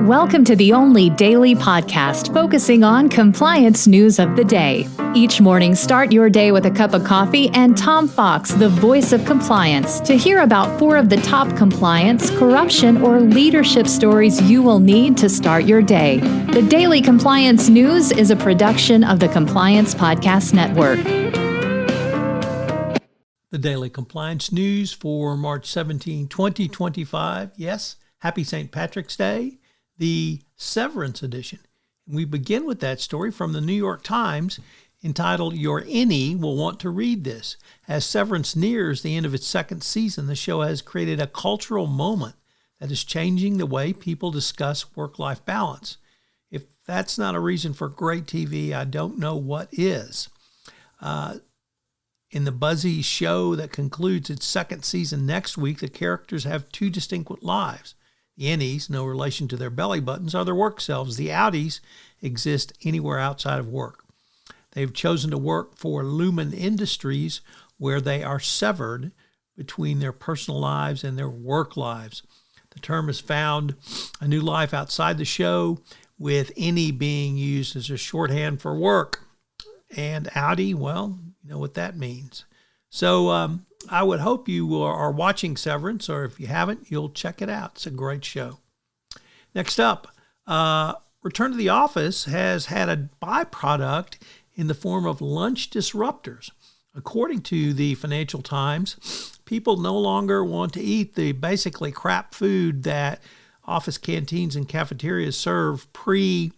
Welcome to the only daily podcast focusing on compliance news of the day. Each morning, start your day with a cup of coffee and Tom Fox, the voice of compliance, to hear about 4 of the top compliance, corruption, or leadership stories you will need to start your day. The Daily Compliance News is a production of the Compliance Podcast Network. The Daily Compliance News for March 17, 2025. Yes, happy St. Patrick's Day. The Severance edition. We begin with that story from the New York Times entitled, "Your Innie Will Want to Read This." As Severance nears the end of its second season, the show has created a cultural moment that is changing the way people discuss work-life balance. If that's not a reason for great TV, I don't know what is. In the buzzy show that concludes its second season next week, the characters have 2 distinct lives. The Innies, no relation to their belly buttons, are their work selves. The Outies exist anywhere outside of work. They've chosen to work for Lumen Industries, where they are severed between their personal lives and their work lives. The term has found a new life outside the show, with Innie being used as a shorthand for work. And Outie, well, you know what that means. So I would hope you are watching Severance, or if you haven't, you'll check it out. It's a great show. Next up, Return to the Office has had a byproduct in the form of lunch disruptors. According to the Financial Times, people no longer want to eat the basically crap food that office canteens and cafeterias serve pre-COVID.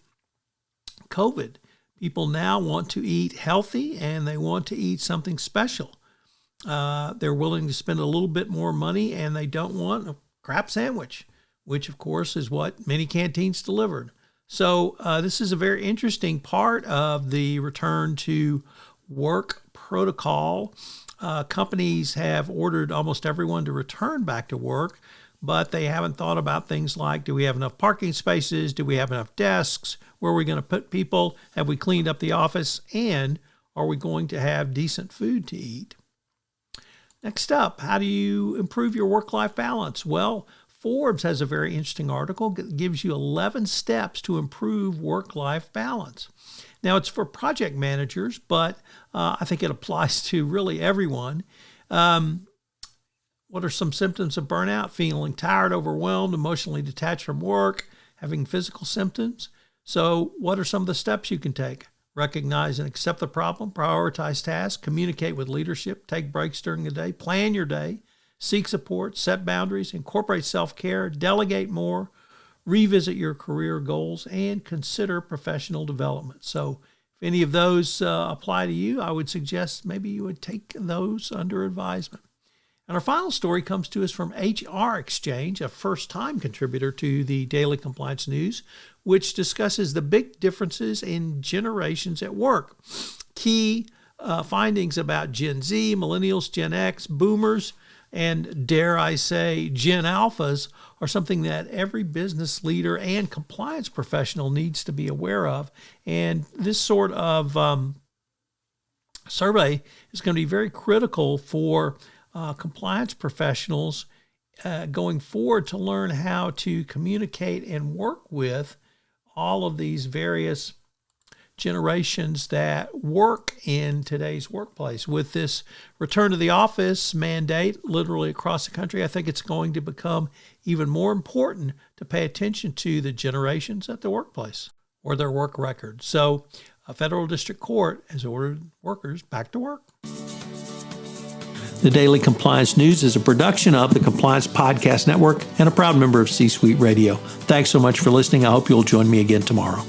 People now want to eat healthy, and they want to eat something special. They're willing to spend a little bit more money, and they don't want a crap sandwich, which, of course, is what many canteens delivered. So this is a very interesting part of the return to work protocol. Companies have ordered almost everyone to return back to work, but they haven't thought about things like, do we have enough parking spaces? Do we have enough desks? Where are we going to put people? Have we cleaned up the office? And are we going to have decent food to eat? Next up, how do you improve your work-life balance? Well, Forbes has a very interesting article that gives you 11 steps to improve work-life balance. Now, it's for project managers, but I think it applies to really everyone. What are some symptoms of burnout? Feeling tired, overwhelmed, emotionally detached from work, having physical symptoms. So what are some of the steps you can take? Recognize and accept the problem, prioritize tasks, communicate with leadership, take breaks during the day, plan your day, seek support, set boundaries, incorporate self-care, delegate more, revisit your career goals, and consider professional development. So if any of those apply to you, I would suggest maybe you would take those under advisement. And our final story comes to us from HR Exchange, a first-time contributor to the Daily Compliance News, which discusses the big differences in generations at work. Key findings about Gen Z, Millennials, Gen X, Boomers, and dare I say Gen Alphas are something that every business leader and compliance professional needs to be aware of. And this sort of survey is going to be very critical for compliance professionals going forward to learn how to communicate and work with all of these various generations that work in today's workplace. With this return to the office mandate literally across the country, I think it's going to become even more important to pay attention to the generations at the workplace or their work record. So a federal district court has ordered workers back to work. The Daily Compliance News is a production of the Compliance Podcast Network and a proud member of C-Suite Radio. Thanks so much for listening. I hope you'll join me again tomorrow.